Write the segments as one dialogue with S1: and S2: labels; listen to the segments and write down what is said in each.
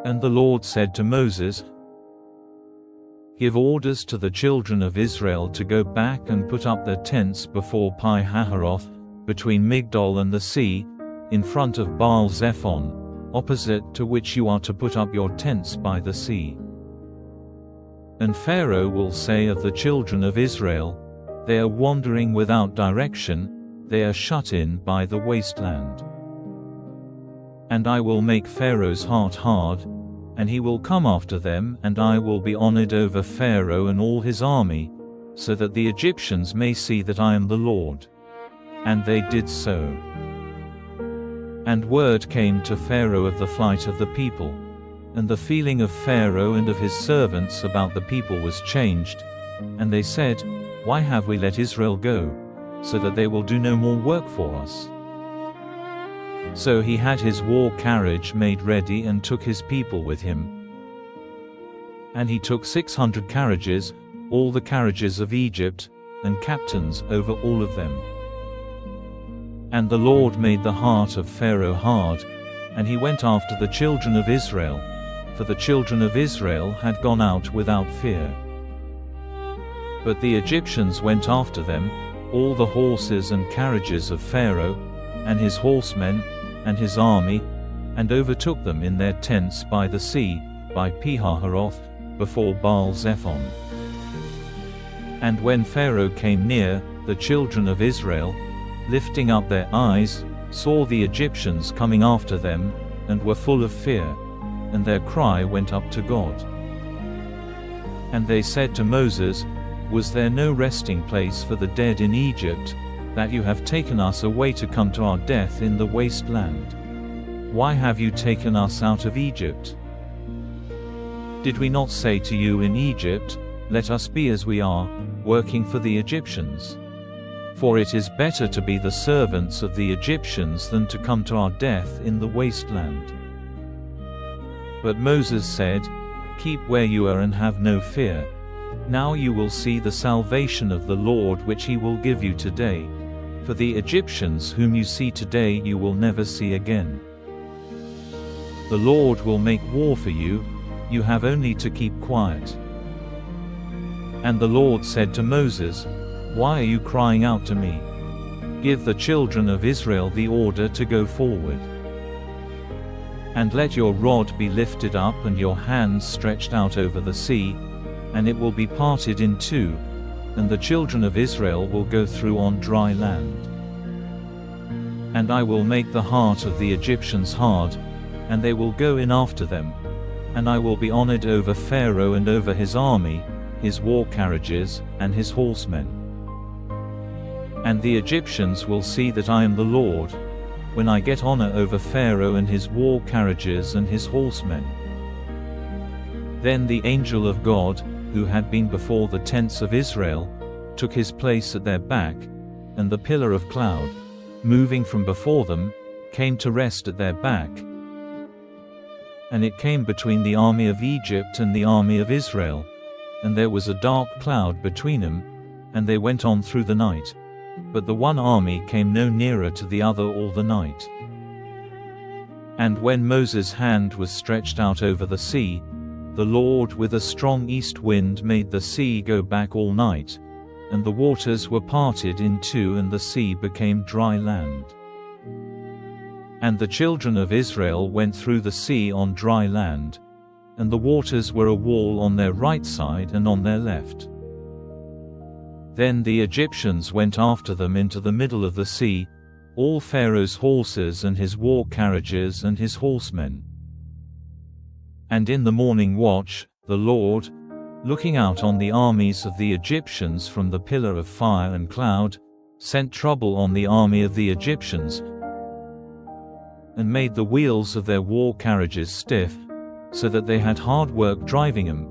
S1: And the Lord said to Moses, "Give orders to the children of Israel to go back and put up their tents before Pi-hahiroth, between Migdol and the sea, in front of Baal-zephon, opposite to which you are to put up your tents by the sea. And Pharaoh will say of the children of Israel, they are wandering without direction, they are shut in by the wasteland. And I will make Pharaoh's heart hard, and he will come after them, and I will be honored over Pharaoh and all his army, so that the Egyptians may see that I am the Lord." And they did so. And word came to Pharaoh of the flight of the people, and the feeling of Pharaoh and of his servants about the people was changed, and they said, "Why have we let Israel go, so that they will do no more work for us?" So he had his war carriage made ready and took his people with him. And he took 600 carriages, all the carriages of Egypt, and captains over all of them. And the Lord made the heart of Pharaoh hard, and he went after the children of Israel, for the children of Israel had gone out without fear. But the Egyptians went after them, all the horses and carriages of Pharaoh, and his horsemen, and his army, and overtook them in their tents by the sea, by Pi-hahiroth, before Baal-zephon. And when Pharaoh came near, the children of Israel, lifting up their eyes, saw the Egyptians coming after them, and were full of fear, and their cry went up to God. And they said to Moses, "Was there no resting place for the dead in Egypt, that you have taken us away to come to our death in the waste land? Why have you taken us out of Egypt? Did we not say to you in Egypt, 'Let us be as we are, working for the Egyptians'? For it is better to be the servants of the Egyptians than to come to our death in the wasteland." But Moses said, "Keep where you are and have no fear. Now you will see the salvation of the Lord which he will give you today. For the Egyptians whom you see today you will never see again. The Lord will make war for you, you have only to keep quiet." And the Lord said to Moses, "Why are you crying out to me? Give the children of Israel the order to go forward. And let your rod be lifted up and your hands stretched out over the sea, and it will be parted in two, and the children of Israel will go through on dry land. And I will make the heart of the Egyptians hard, and they will go in after them, and I will be honored over Pharaoh and over his army, his war carriages, and his horsemen. And the Egyptians will see that I am the Lord, when I get honor over Pharaoh and his war carriages and his horsemen." Then the angel of God, who had been before the tents of Israel, took his place at their back, and the pillar of cloud, moving from before them, came to rest at their back. And it came between the army of Egypt and the army of Israel, and there was a dark cloud between them, and they went on through the night. But the one army came no nearer to the other all the night. And when Moses' hand was stretched out over the sea, the Lord with a strong east wind made the sea go back all night, and the waters were parted in two and the sea became dry land. And the children of Israel went through the sea on dry land, and the waters were a wall on their right side and on their left. Then the Egyptians went after them into the middle of the sea, all Pharaoh's horses and his war carriages and his horsemen. And in the morning watch, the Lord, looking out on the armies of the Egyptians from the pillar of fire and cloud, sent trouble on the army of the Egyptians, and made the wheels of their war carriages stiff, so that they had hard work driving them.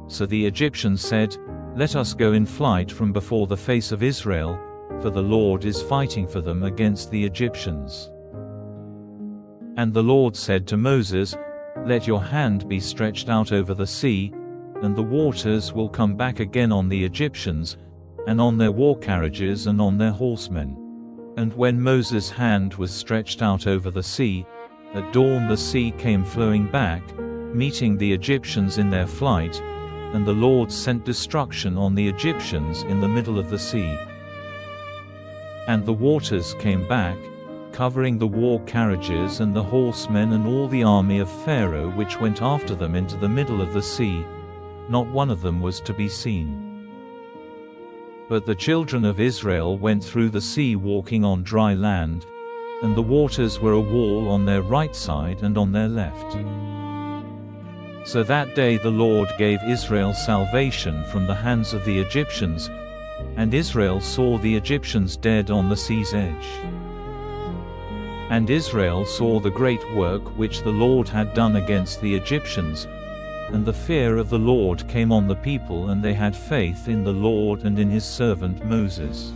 S1: So the Egyptians said, "Let us go in flight from before the face of Israel, for the Lord is fighting for them against the Egyptians." And the Lord said to Moses, "Let your hand be stretched out over the sea, and the waters will come back again on the Egyptians, and on their war carriages and on their horsemen." And when Moses' hand was stretched out over the sea, at dawn the sea came flowing back, meeting the Egyptians in their flight, and the Lord sent destruction on the Egyptians in the middle of the sea. And the waters came back, covering the war carriages and the horsemen and all the army of Pharaoh which went after them into the middle of the sea. Not one of them was to be seen. But the children of Israel went through the sea walking on dry land, and the waters were a wall on their right side and on their left. So that day the Lord gave Israel salvation from the hands of the Egyptians, and Israel saw the Egyptians dead on the sea's edge. And Israel saw the great work which the Lord had done against the Egyptians, and the fear of the Lord came on the people, and they had faith in the Lord and in his servant Moses.